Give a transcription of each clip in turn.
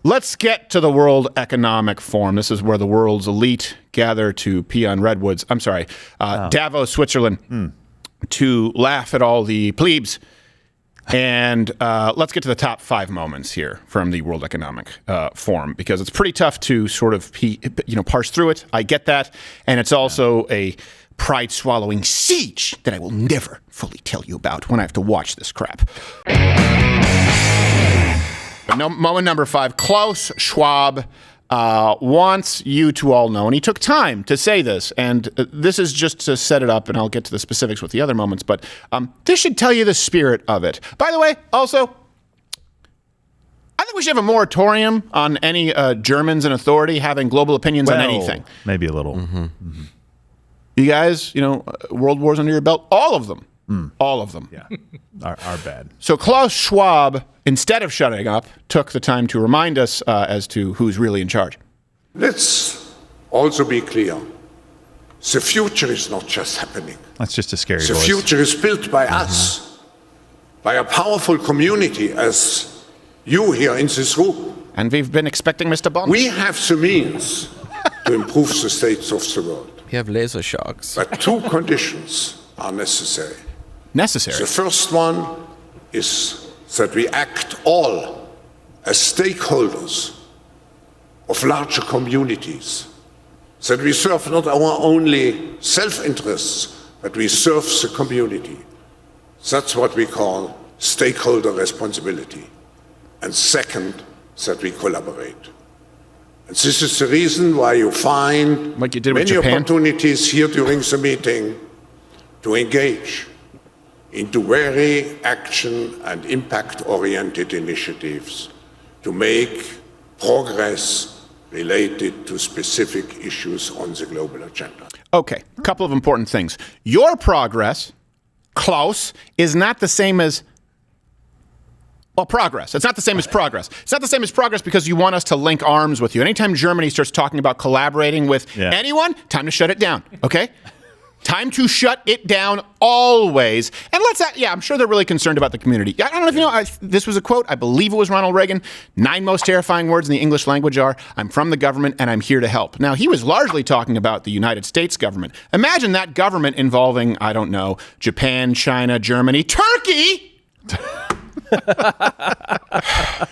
Let's get to the World Economic Forum. This is where the world's elite gather to pee on redwoods. Davos, Switzerland, to laugh at all the plebes. And let's get to the top 5 moments here from the World Economic Forum, because it's pretty tough to sort of parse through it. I get that. And it's also a pride-swallowing siege that I will never fully tell you about when I have to watch this crap. Moment number 5, Klaus Schwab wants you to all know, and he took time to say this, and this is just to set it up, and I'll get to the specifics with the other moments, but this should tell you the spirit of it. By the way, also, I think we should have a moratorium on any Germans in authority having global opinions on anything. Maybe a little. You guys, world wars under your belt, all of them. All of them. Yeah, are bad. So Klaus Schwab, instead of shutting up, took the time to remind us as to who's really in charge. Let's also be clear. The future is not just happening. That's just a scary voice. The future is built by us, by a powerful community as you here in this room. And we've been expecting Mr. Bond. We have the means to improve the states of the world. We have laser sharks. But 2 conditions are necessary. Necessary. The first one is that we act all as stakeholders of larger communities, that we serve not our only self-interests, but we serve the community. That's what we call stakeholder responsibility. And second, that we collaborate. And this is the reason why you find like you did with many Japan. Opportunities here during the meeting to engage into very action and impact-oriented initiatives to make progress related to specific issues on the global agenda. Okay, a couple of important things. Your progress, Klaus, is not the same as progress. It's not the same as progress. It's not the same as progress because you want us to link arms with you. Anytime Germany starts talking about collaborating with anyone, time to shut it down, okay? Time to shut it down always. And I'm sure they're really concerned about the community. I don't know if you know, this was a quote, I believe it was Ronald Reagan. 9 most terrifying words in the English language are, I'm from the government and I'm here to help. Now, he was largely talking about the United States government. Imagine that government involving, I don't know, Japan, China, Germany, Turkey!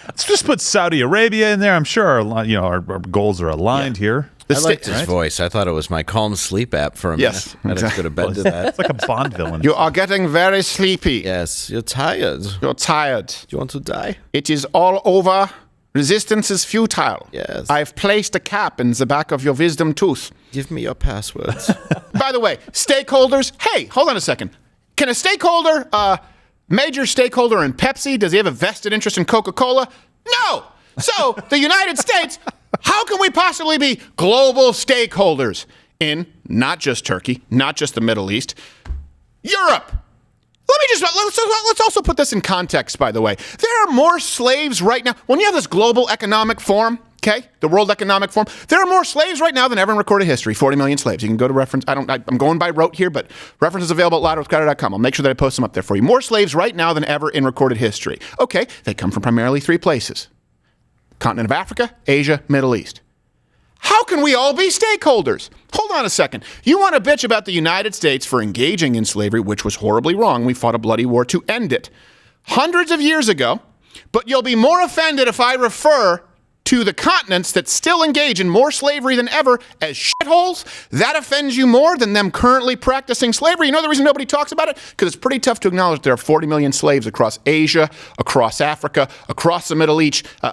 Let's just put Saudi Arabia in there. I'm sure our goals are aligned here. I liked his voice. I thought it was my Calm Sleep app for a minute. Yes, I had to go to bed to that. It's like a Bond villain. You are getting very sleepy. Yes, you're tired. You're tired. Do you want to die? It is all over. Resistance is futile. Yes. I've placed a cap in the back of your wisdom tooth. Give me your passwords. By the way, stakeholders, hey, hold on a second. Can a stakeholder, major stakeholder in Pepsi, does he have a vested interest in Coca-Cola? No! So, the United States, how can we possibly be global stakeholders in not just Turkey, not just the Middle East, Europe? Let's also put this in context, by the way. There are more slaves right now. When you have this global economic forum, okay, the World Economic Forum, there are more slaves right now than ever in recorded history. 40 million slaves. You can go to reference. I'm going by rote here, but reference is available at loudwithcrowder.com. I'll make sure that I post them up there for you. More slaves right now than ever in recorded history. Okay, they come from primarily 3 places. Continent of Africa, Asia, Middle East. How can we all be stakeholders? Hold on a second. You want to bitch about the United States for engaging in slavery, which was horribly wrong. We fought a bloody war to end it hundreds of years ago, but you'll be more offended if I refer to the continents that still engage in more slavery than ever as shitholes. That offends you more than them currently practicing slavery. You know the reason nobody talks about it? Because it's pretty tough to acknowledge there are 40 million slaves across Asia, across Africa, across the Middle East, and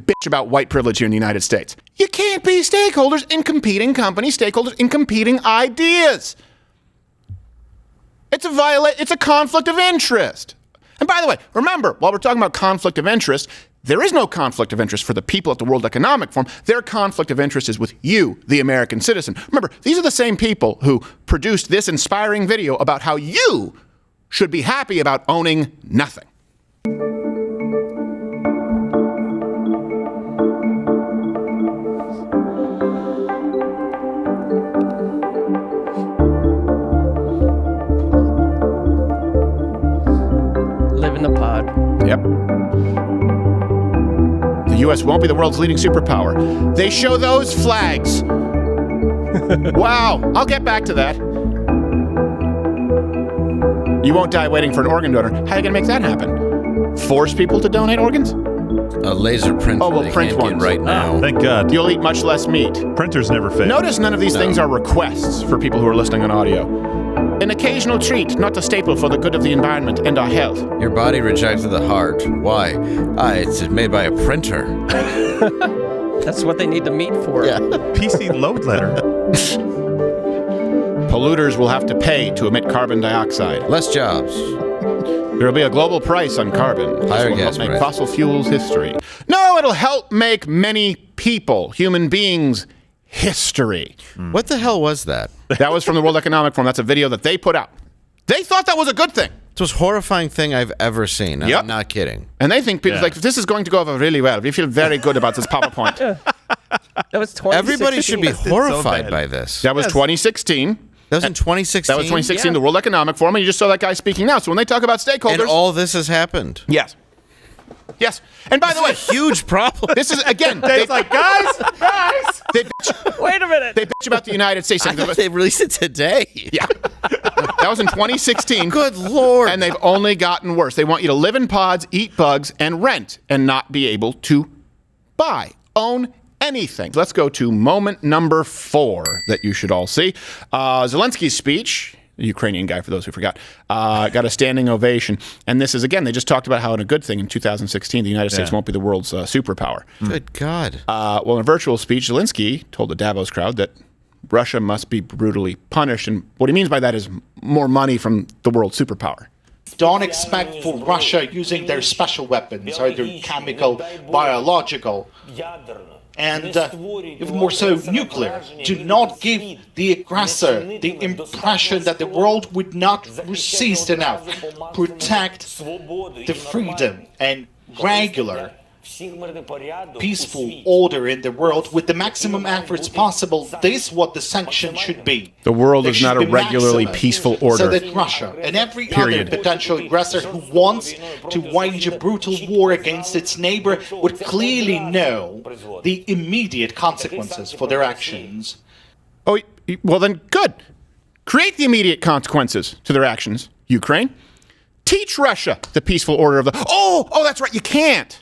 bitch about white privilege here in the United States. You can't be stakeholders in competing companies, stakeholders in competing ideas. It's a conflict of interest. And by the way, remember, while we're talking about conflict of interest, there is no conflict of interest for the people at the World Economic Forum. Their conflict of interest is with you, the American citizen. Remember, these are the same people who produced this inspiring video about how you should be happy about owning nothing. Live in the pod. Yep. The U.S. won't be the world's leading superpower. They show those flags. Wow. I'll get back to that. You won't die waiting for an organ donor. How are you going to make that happen? Force people to donate organs? A laser printer. Oh, we'll print one right now. Thank God. You'll eat much less meat. Printers never fail. Notice none of these things are requests for people who are listening on audio. An occasional treat, not a staple for the good of the environment and our health. Your body rejected the heart. Why? It's made by a printer. That's what they need the meat for. Yeah. PC load letter. Polluters will have to pay to emit carbon dioxide. Less jobs. There will be a global price on carbon. This Higher will help gas make price. fossil fuels history. No, it'll help make many people, human beings, history. What the hell was that? That was from the World Economic Forum. That's a video that they put out. They thought that was a good thing. It's the most horrifying thing I've ever seen. Yep. I'm not kidding. And they think people like, this is going to go over really well. We feel very good about this PowerPoint. That was 2016. Everybody should be so horrified bad. by this. That was 2016. That was in 2016? That was 2016, Yeah. the World Economic Forum, and you just saw that guy speaking now. So when they talk about stakeholders... And all this has happened. Yes. Yes. And by the way, Huge problem. this is, again... Dave's like, guys! they bitch, Wait a minute. they bitch about the United States. I thought they released it today. Yeah. That was in 2016. Good Lord. And they've only gotten worse. They want you to live in pods, eat bugs, and rent, and not be able to buy, own anything. Let's go to moment number 4 that you should all see. Zelensky's speech, the Ukrainian guy, for those who forgot, got a standing ovation. And this is, again, they just talked about how in a good thing in 2016, the United States won't be the world's superpower. Good God. Well, in a virtual speech, Zelensky told the Davos crowd that Russia must be brutally punished. And what he means by that is more money from the world superpower. Don't expect for Russia using their special weapons, either chemical, biological, and even more so nuclear. Do not give the aggressor the impression that the world would not resist enough. Protect the freedom and regular peaceful order in the world with the maximum efforts possible. This is what the sanction should be. The world There is not should a be regularly maximum, peaceful so order. that Russia and every Period. other potential aggressor who wants to wage a brutal war against its neighbor would clearly know the immediate consequences for their actions. Oh, well then, good. Create the immediate consequences to their actions, Ukraine. Teach Russia the peaceful order of the... Oh, that's right, you can't.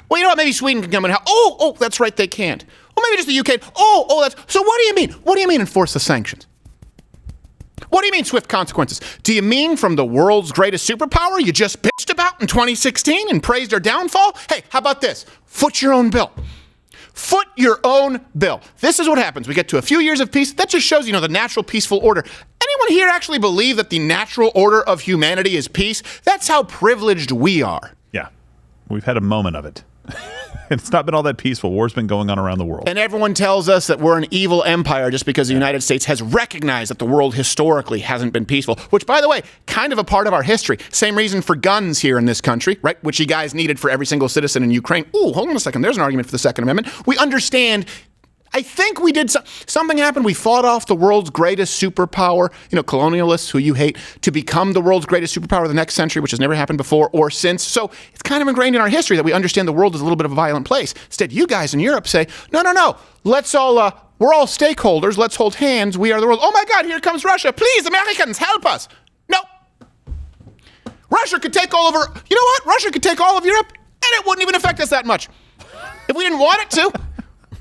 Well, you know what? Maybe Sweden can come and help. Oh, that's right, they can't. Well, maybe just the UK. That's... So what do you mean? What do you mean enforce the sanctions? What do you mean swift consequences? Do you mean from the world's greatest superpower you just bitched about in 2016 and praised their downfall? Hey, how about this? Foot your own bill. Foot your own bill. This is what happens. We get to a few years of peace. That just shows, the natural peaceful order. Anyone here actually believe that the natural order of humanity is peace? That's how privileged we are. Yeah. We've had a moment of it. It's not been all that peaceful. War's been going on around the world. And everyone tells us that we're an evil empire just because the United States has recognized that the world historically hasn't been peaceful, which, by the way, kind of a part of our history. Same reason for guns here in this country, right? Which you guys needed for every single citizen in Ukraine. Ooh, hold on a second. There's an argument for the Second Amendment. We understand. I think we did something happened. We fought off the world's greatest superpower, colonialists who you hate, to become the world's greatest superpower of the next century, which has never happened before or since. So it's kind of ingrained in our history that we understand the world is a little bit of a violent place. Instead, you guys in Europe say, no. Let's all, we're all stakeholders. Let's hold hands. We are the world. Oh my God, here comes Russia. Please, Americans, help us. No. Russia could take all over, you know what? Russia could take all of Europe and it wouldn't even affect us that much. If we didn't want it to.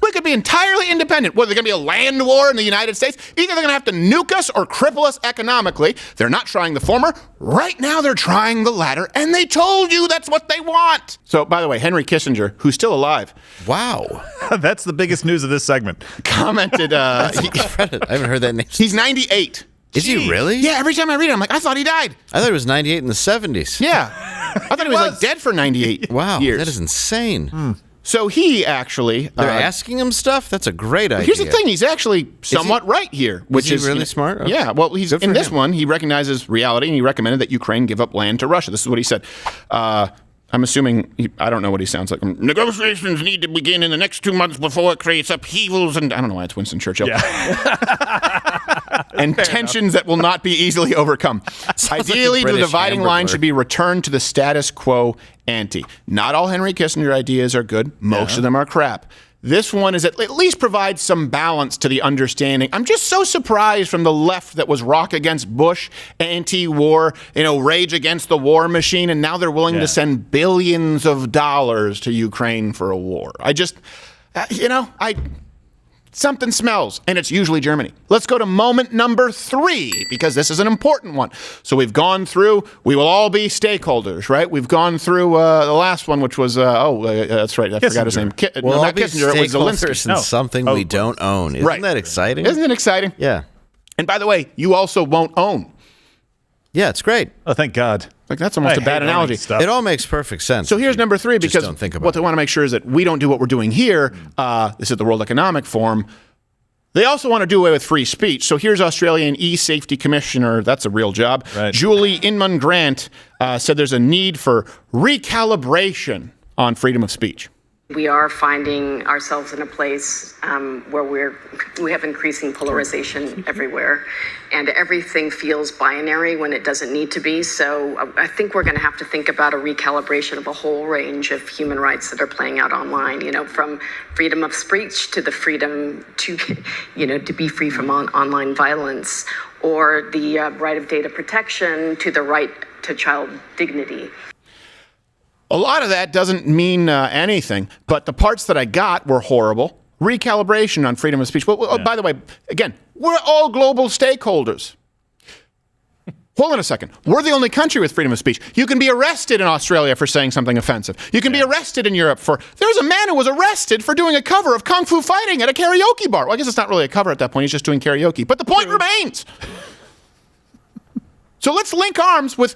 We could be entirely independent. Whether there's going to be a land war in the United States, either they're going to have to nuke us or cripple us economically. They're not trying the former. Right now, they're trying the latter, and they told you that's what they want. So, by the way, Henry Kissinger, who's still alive, Wow. That's the biggest news of this segment. commented, I haven't heard that name. he's 98. Is he really? Yeah, every time I read it, I'm like, I thought he died. I thought he was 98 in the 70s. Yeah. I thought he was dead for 98 Wow. years. That is insane. So he actually... They're asking him stuff? That's a great idea. Here's the thing, he's actually somewhat right here. Which he is really smart? Okay. Yeah, well, he's Good for in this him. one, he recognizes reality, and he recommended that Ukraine give up land to Russia. This is what he said. I'm assuming, I don't know what he sounds like. Negotiations need to begin in the next 2 months before it creates upheavals, and I don't know why it's Winston Churchill. And tensions that will not be easily overcome. Ideally, like a the British dividing Hamburg line word. should be returned to the status quo anti. Not all Henry Kissinger ideas are good. Most of them are crap. This one is at least provides some balance to the understanding. I'm just so surprised from the left that was rock against Bush, anti-war, rage against the war machine, and now they're willing to send billions of dollars to Ukraine for a war. I just, something smells, and it's usually Germany. Let's go to moment number 3, because this is an important one. So we've gone through, we will all be stakeholders, right? We've gone through the last one, which was, that's right, I forgot his name. Well, not Kissinger, it was Zalensky. In something we don't own. Isn't that exciting? Isn't it exciting? Yeah. And by the way, you also won't own. Yeah, it's great. Oh, thank God. Like, that's almost a bad analogy. It all makes perfect sense. So here's number 3, because don't think about what they want to make sure is that we don't do what we're doing here. This is the World Economic Forum. They also want to do away with free speech. So here's Australian e-safety commissioner, that's a real job, Julie Inman-Grant, said there's a need for recalibration on freedom of speech. We are finding ourselves in a place where we have increasing polarization everywhere, and everything feels binary when it doesn't need to be. So I think we're going to have to think about a recalibration of a whole range of human rights that are playing out online, from freedom of speech to the freedom to, to be free from online violence, or the right of data protection to the right to child dignity. A lot of that doesn't mean anything, but the parts that I got were horrible. Recalibration on freedom of speech. Well, by the way, again, we're all global stakeholders. Hold on a second. We're the only country with freedom of speech. You can be arrested in Australia for saying something offensive. You can be arrested in Europe there's a man who was arrested for doing a cover of Kung Fu Fighting at a karaoke bar. Well, I guess it's not really a cover at that point. He's just doing karaoke. But the point remains. So let's link arms with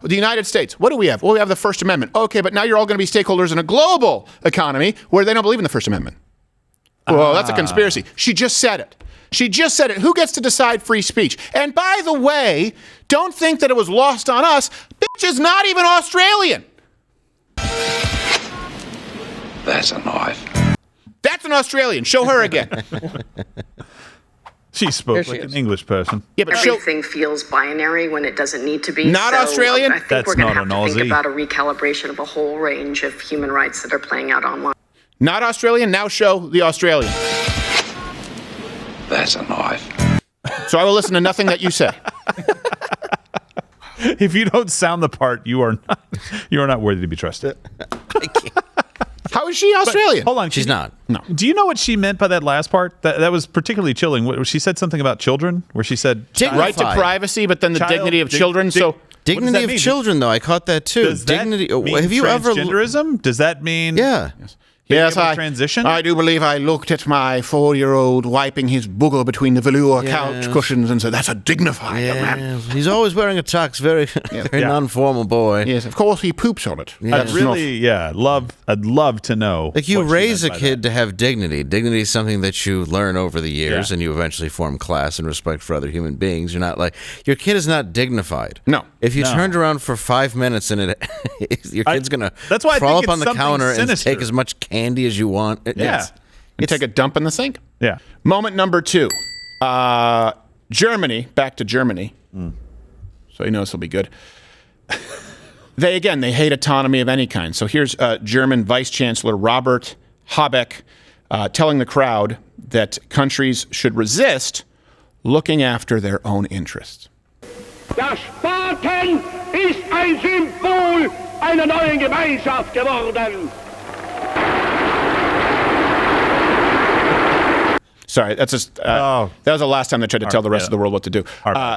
the United States. What do we have? Well, we have the First Amendment. Okay, but now you're all going to be stakeholders in a global economy where they don't believe in the First Amendment. Well, that's a conspiracy. She just said it. Who gets to decide free speech? And by the way, don't think that it was lost on us. Bitch is not even Australian. That's a knife. That's an Australian. Show her again. She spoke like an English person. Yeah, but everything feels binary when it doesn't need to be. Not Australian? I think we're going to have to think about a recalibration of a whole range of human rights that are playing out online. Not Australian? Now show the Australian. That's a knife. So I will listen to nothing that you say. If you don't sound the part, you are not worthy to be trusted. How is she Australian? Hold on. She's not. No. Do you know what she meant by that last part? That was particularly chilling. She said something about children, where she said right to privacy, but then the dignity of children. Dignity of children, though. I caught that too. Does dignity. That mean have you ever transgenderism? Does that mean? Yeah. Yes, transition? I do believe I looked at my 4-year-old wiping his booger between the velour couch cushions and said, "That's a dignified young man." He's always wearing a tux. Very non-formal boy. Yes, of course he poops on it. I'd love to know. Like, you raise a kid to have dignity. Dignity is something that you learn over the years, and you eventually form class and respect for other human beings. You're not like, your kid is not dignified. No. If you turned around for 5 minutes and your kid's gonna crawl up on the counter and take as much candy as you want. Take a dump in the sink. Yeah. Moment number 2. Germany. Back to Germany. So you know this will be good. They hate autonomy of any kind. So here's German Vice Chancellor Robert Habeck telling the crowd that countries should resist looking after their own interests. Der Spaten ist ein Symbol einer neuen Gemeinschaft geworden. Sorry, that's just that was the last time they tried to tell the rest of the world what to do.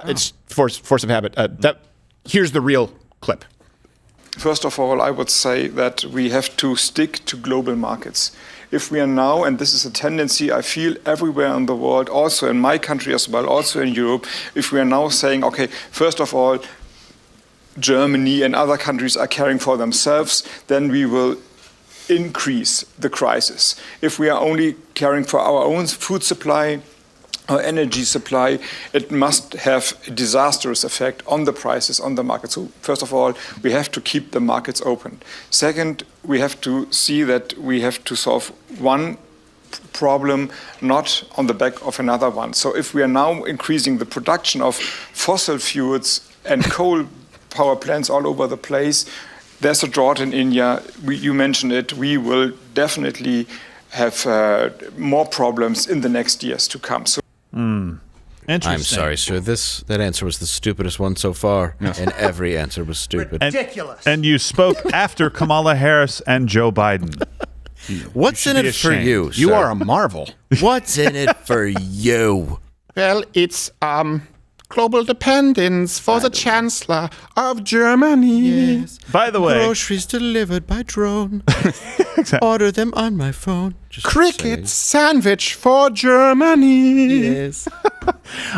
It's force of habit. Here's the real clip. First of all, I would say that we have to stick to global markets. If we are now, and this is a tendency I feel everywhere in the world, also in my country as well, also in Europe, if we are now saying, okay, first of all, Germany and other countries are caring for themselves, then we will increase the crisis. If we are only caring for our own food supply, our energy supply, it must have a disastrous effect on the prices, on the market. So first of all, we have to keep the markets open. Second, we have to see that we have to solve one problem, not on the back of another one. So if we are now increasing the production of fossil fuels and coal power plants all over the place, there's a drought in India. You mentioned it. We will definitely have more problems in the next years to come. So. I'm sorry, sir. That answer was the stupidest one so far, and every answer was stupid. Ridiculous. And you spoke after Kamala Harris and Joe Biden. What's in it for you, sir? You are a marvel. What's in it for you? Well, it's global dependence for the Chancellor of Germany. Yes. By the way, groceries delivered by drone. Order them on my phone. Cricket sandwich for Germany. Yes.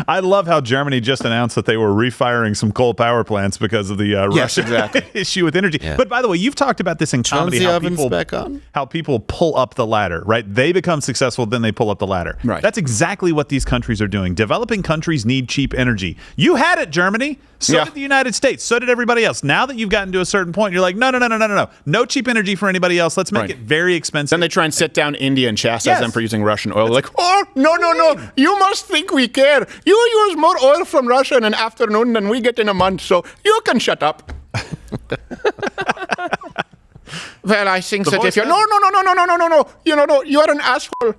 I love how Germany just announced that they were refiring some coal power plants because of the Russia issue with energy. Yeah. But by the way, you've talked about this in comedy. the ovens back on? How people pull up the ladder, right? They become successful, then they pull up the ladder. Right. That's exactly what these countries are doing. Developing countries need cheap energy. You had it, Germany. So did the United States. So did everybody else. Now that you've gotten to a certain point, you're like, no. No cheap energy for anybody else. Let's make it very expensive. Then they try and sit down India and chastise them for using Russian oil. Like, oh, no. You must think we care. You use more oil from Russia in an afternoon than we get in a month, so you can shut up. Well, I think that if you're... No. You're an asshole.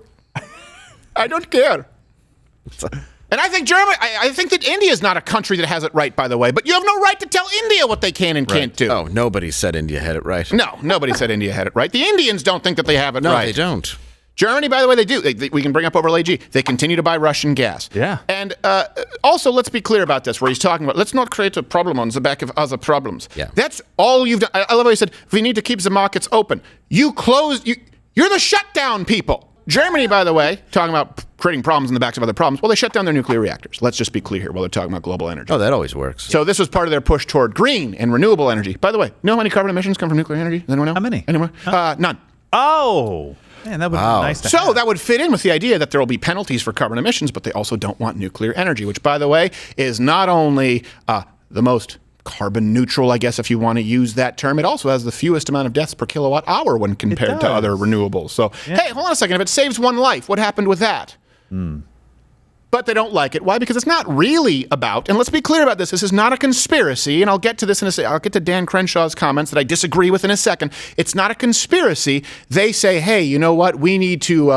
I don't care. And I think I think that India is not a country that has it right, by the way. But you have no right to tell India what they can and can't do. Oh, nobody said India had it right. No, nobody said India had it right. The Indians don't think that they have it right. No, they don't. Germany, by the way, they do. We can bring up overlay G. They continue to buy Russian gas. Yeah. And also, let's be clear about this, where he's talking about, let's not create a problem on the back of other problems. Yeah. That's all you've done. I love how he said, we need to keep the markets open. You're the shutdown people. Germany, by the way, talking about creating problems in the backs of other problems, well, they shut down their nuclear reactors. Let's just be clear here while they're talking about global energy. Oh, that always works. So this was part of their push toward green and renewable energy. By the way, you know how many carbon emissions come from nuclear energy? Does anyone know? How many? Anyone? None. Oh, man, that would be nice to have. That would fit in with the idea that there will be penalties for carbon emissions, but they also don't want nuclear energy, which, by the way, is not only the most carbon neutral, I guess, if you want to use that term. It also has the fewest amount of deaths per kilowatt hour when compared to other renewables. So, hey, hold on a second. If it saves one life, what happened with that? But they don't like it. Why? Because it's not really about, and let's be clear about this, this is not a conspiracy, and I'll get to this in a second. I'll get to Dan Crenshaw's comments that I disagree with in a second. It's not a conspiracy. They say, hey, you know what? We need to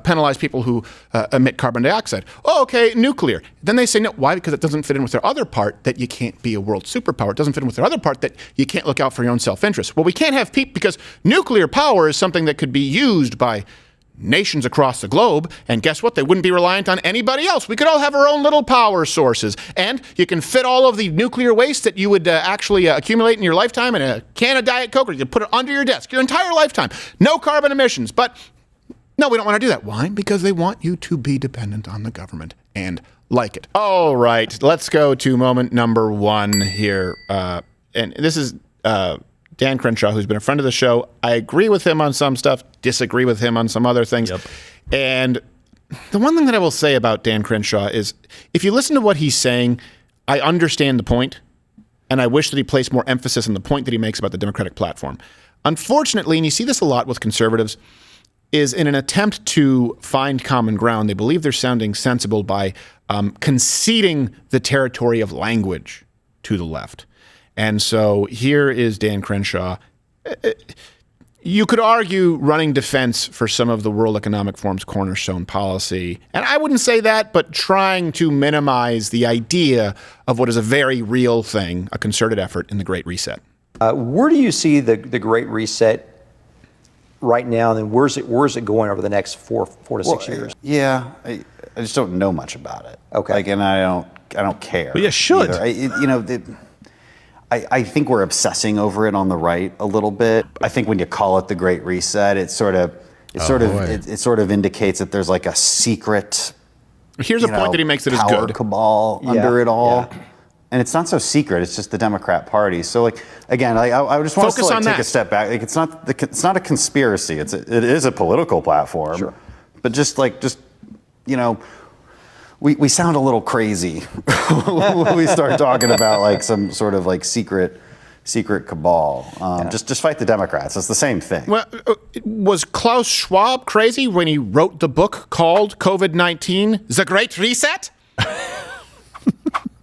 penalize people who emit carbon dioxide. Oh, okay, nuclear. Then they say no. Why? Because it doesn't fit in with their other part that you can't be a world superpower. It doesn't fit in with their other part that you can't look out for your own self-interest. Well, we can't have people, because nuclear power is something that could be used by nations across the globe, and guess what? They wouldn't be reliant on anybody else. We could all have our own little power sources, and you can fit all of the nuclear waste that you would actually accumulate in your lifetime in a can of Diet Coke, or you can put it under your desk your entire lifetime. No carbon emissions. But no, we don't want to do that. Why? Because they want you to be dependent on the government and like it. All right, let's go to moment number one here. And this is Dan Crenshaw, who's been a friend of the show. I agree with him on some stuff, disagree with him on some other things. Yep. And the one thing that I will say about Dan Crenshaw is, if you listen to what he's saying, I understand the point, and I wish that he placed more emphasis on the point that he makes about the Democratic platform. Unfortunately, and you see this a lot with conservatives, is in an attempt to find common ground, they believe they're sounding sensible by conceding the territory of language to the left. And so here is Dan Crenshaw. You could argue running defense for some of the World Economic Forum's cornerstone policy. And I wouldn't say that, but trying to minimize the idea of what is a very real thing, a concerted effort in the Great Reset. Where do you see the Great Reset right now, and then where's it going over the next four to 6 years? Yeah, I just don't know much about it. Okay. And I don't care. But you should. I think we're obsessing over it on the right a little bit. I think when you call it the Great Reset, it sort of indicates that there's like a secret. Here's a point that he makes that is power good. Cabal under it all. Yeah. And it's not so secret. It's just the Democrat Party. So, I just want to take a step back. It's not a conspiracy. It is a political platform. Sure. But we sound a little crazy when we start talking about some sort of secret cabal. Just fight the Democrats. It's the same thing. Well, was Klaus Schwab crazy when he wrote the book called COVID-19, The Great Reset?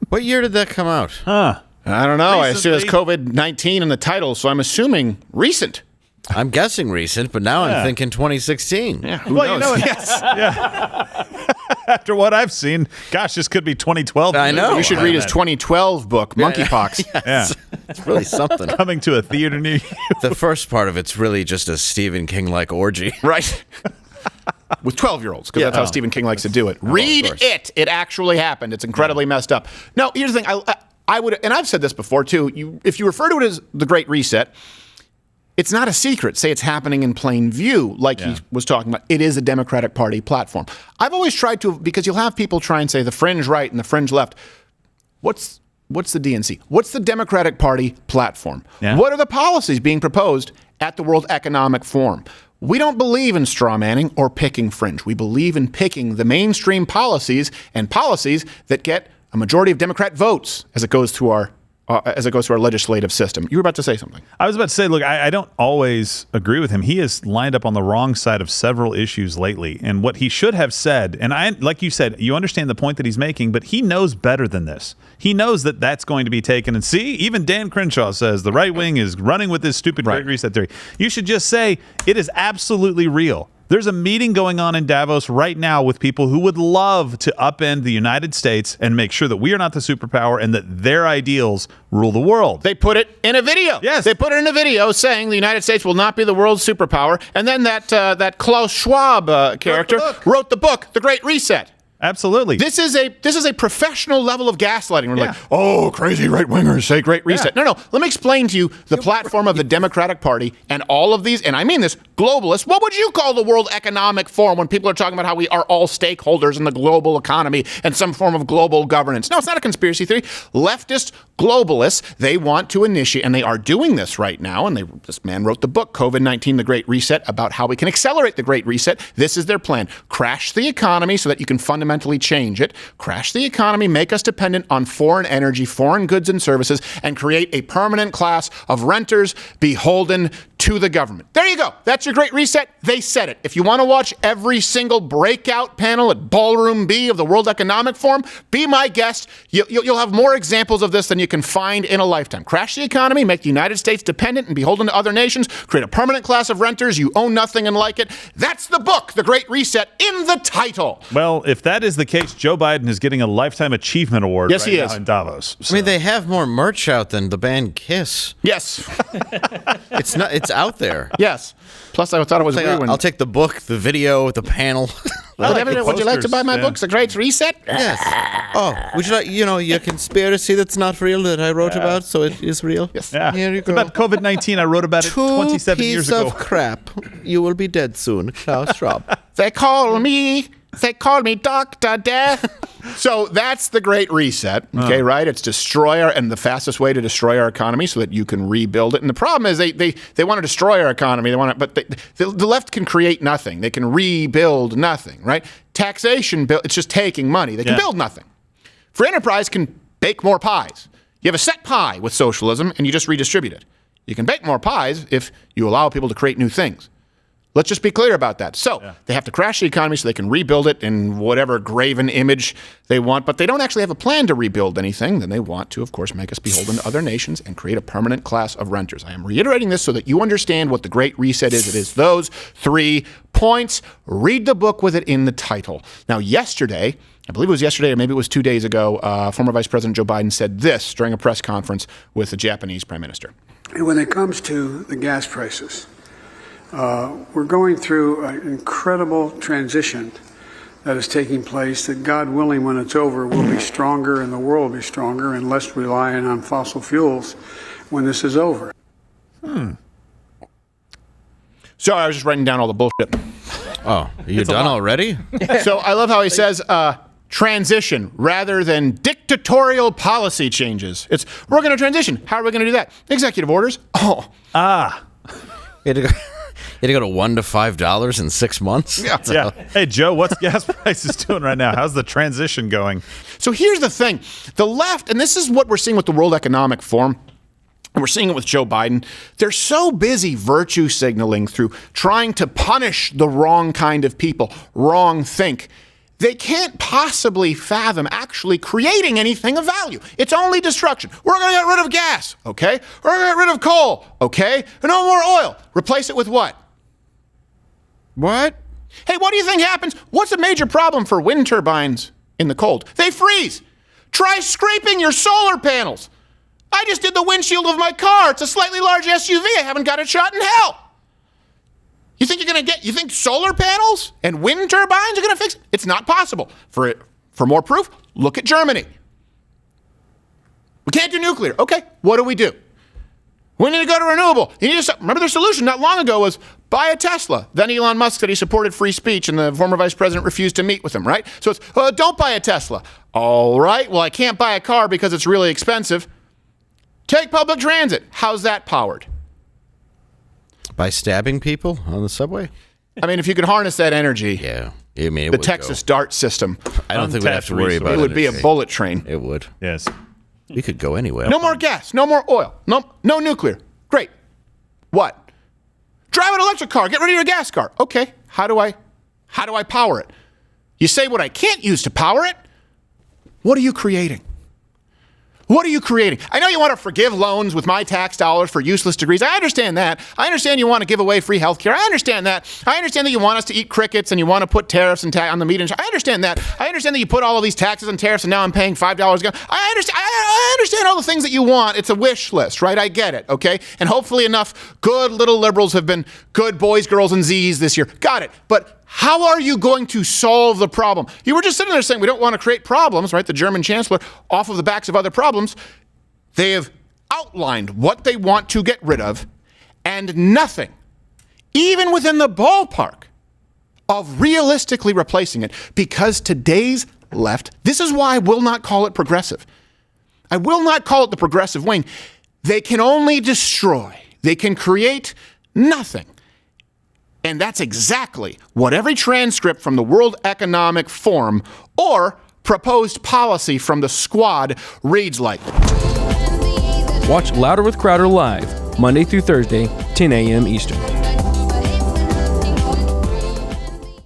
What year did that come out? I don't know. I see there's COVID-19 in the title, so I'm assuming recent. I'm guessing recent, but now I'm thinking 2016. Yeah, who knows? You know, after what I've seen, gosh, this could be 2012. I know. You should read his 2012 book, Monkeypox. Yes. Yeah. It's really something. Coming to a theater near you. The first part of it's really just a Stephen King-like orgy. Right. With 12-year-olds, because that's how Stephen King likes to do it. Read it. It actually happened. It's incredibly messed up. No, here's the thing. I would, and I've said this before, too. If you refer to it as the Great Reset, it's not a secret. Say it's happening in plain view, like he was talking about. It is a Democratic Party platform. I've always tried to, because you'll have people try and say the fringe right and the fringe left. What's the DNC? What's the Democratic Party platform? Yeah. What are the policies being proposed at the World Economic Forum? We don't believe in straw manning or picking fringe. We believe in picking the mainstream policies and policies that get a majority of Democrat votes as it goes through our legislative system. You were about to say something. I was about to say, look, I don't always agree with him. He has lined up on the wrong side of several issues lately. And what he should have said, and like you said, you understand the point that he's making, but he knows better than this. He knows that that's going to be taken. And see, even Dan Crenshaw says the right wing is running with this stupid Great Reset theory. You should just say it is absolutely real. There's a meeting going on in Davos right now with people who would love to upend the United States and make sure that we are not the superpower and that their ideals rule the world. They put it in a video. Yes. They put it in a video saying the United States will not be the world's superpower. And then that Klaus Schwab character wrote the book, The Great Reset. Absolutely. This is a professional level of gaslighting. We're like, oh, crazy right-wingers say Great Reset. No. Let me explain to you the platform of the Democratic Party and all of these, and I mean this, globalists. What would you call the World Economic Forum when people are talking about how we are all stakeholders in the global economy and some form of global governance? No, it's not a conspiracy theory. Leftist globalists, they want to initiate, and they are doing this right now, and this man wrote the book, COVID-19, The Great Reset, about how we can accelerate the Great Reset. This is their plan. Crash the economy so that you can fundamentally change it, crash the economy, make us dependent on foreign energy, foreign goods and services, and create a permanent class of renters beholden to the government. There you go. That's your Great Reset. They said it. If you want to watch every single breakout panel at Ballroom B of the World Economic Forum, be my guest. You'll have more examples of this than you can find in a lifetime. Crash the economy, make the United States dependent and beholden to other nations, create a permanent class of renters, you own nothing and like it. That's the book, The Great Reset, in the title. Well, if that is the case, Joe Biden is getting a Lifetime Achievement Award now in Davos. So. I mean, they have more merch out than the band Kiss. Yes. It's out there. Yes. Plus, I thought it was weird when... I'll take the book, the video, the panel. Would you like to buy my books, The Great Reset? Yes. Oh, would you like, your conspiracy that's not real that I wrote about, so it is real? Yes. Yeah. Here you go. About COVID-19, I wrote about it 27 years ago. Piece of crap. You will be dead soon, Klaus Schwab. They call me Dr. Death. So that's the Great Reset, okay, right? It's and the fastest way to destroy our economy so that you can rebuild it. And the problem is they want to destroy our economy. But the left can create nothing. They can rebuild nothing, right? Taxation, it's just taking money. They can build nothing. Free enterprise can bake more pies. You have a set pie with socialism, and you just redistribute it. You can bake more pies if you allow people to create new things. Let's just be clear about that. So they have to crash the economy so they can rebuild it in whatever graven image they want, but they don't actually have a plan to rebuild anything. Then they want to, of course, make us beholden to other nations and create a permanent class of renters. I am reiterating this so that you understand what the Great Reset is. It is those 3 points. Read the book with it in the title. Now, yesterday, I believe it was yesterday or maybe it was 2 days ago, former Vice President Joe Biden said this during a press conference with the Japanese Prime Minister. When it comes to the gas prices, we're going through an incredible transition that is taking place that, God willing, when it's over, we'll be stronger and the world will be stronger and less reliant on fossil fuels when this is over. Sorry, I was just writing down all the bullshit. Oh, you done already? So I love how he says transition rather than dictatorial policy changes. We're going to transition. How are we going to do that? Executive orders. You had to go to $1 to $5 in 6 months? Yeah. Hey, Joe, what's gas prices doing right now? How's the transition going? So here's the thing. The left, and this is what we're seeing with the World Economic Forum, and we're seeing it with Joe Biden, they're so busy virtue signaling through trying to punish the wrong kind of people, wrong think. they can't possibly fathom actually creating anything of value. It's only destruction. We're going to get rid of gas, okay? We're going to get rid of coal, okay? No more oil. Replace it with what? What? Hey, what do you think happens? What's a major problem for wind turbines in the cold? They freeze. Try scraping your solar panels. I just did the windshield of my car. It's a slightly large SUV. I haven't got a shot in hell. You think solar panels and wind turbines are going to fix it? It's not possible. For more proof, look at Germany. We can't do nuclear. Okay, what do? We need to go to renewable. Remember their solution not long ago was buy a Tesla. Then Elon Musk said he supported free speech and the former vice president refused to meet with him, right? So it's, don't buy a Tesla. All right, well, I can't buy a car because it's really expensive. Take public transit. How's that powered? By stabbing people on the subway? I mean, if you could harness that energy. Yeah. I mean, the Texas DART system. I don't think we'd have to worry about it. It would be a bullet train. It would. Yes. We could go anywhere. No more gas. No more oil. No nuclear. Great. What? Drive an electric car. Get rid of your gas car. Okay. How do I power it? You say what I can't use to power it? What are you creating? What are you creating? I know you want to forgive loans with my tax dollars for useless degrees. I understand that. I understand you want to give away free health care. I understand that. I understand that you want us to eat crickets and you want to put tariffs and on the meat industry. I understand that. I understand that you put all of these taxes and tariffs and now I'm paying $5 a gallon. I understand all the things that you want. It's a wish list, right? I get it, okay? And hopefully enough good little liberals have been good boys, girls, and Z's this year. Got it. But how are you going to solve the problem? You were just sitting there saying we don't want to create problems, right? The German chancellor, off of the backs of other problems. They have outlined what they want to get rid of, and nothing, even within the ballpark, of realistically replacing it, because today's left, this is why I will not call it progressive. I will not call it the progressive wing. They can only destroy. They can create nothing. And that's exactly what every transcript from the World Economic Forum or proposed policy from the Squad reads like. Watch Louder with Crowder live, Monday through Thursday, 10 a.m. Eastern.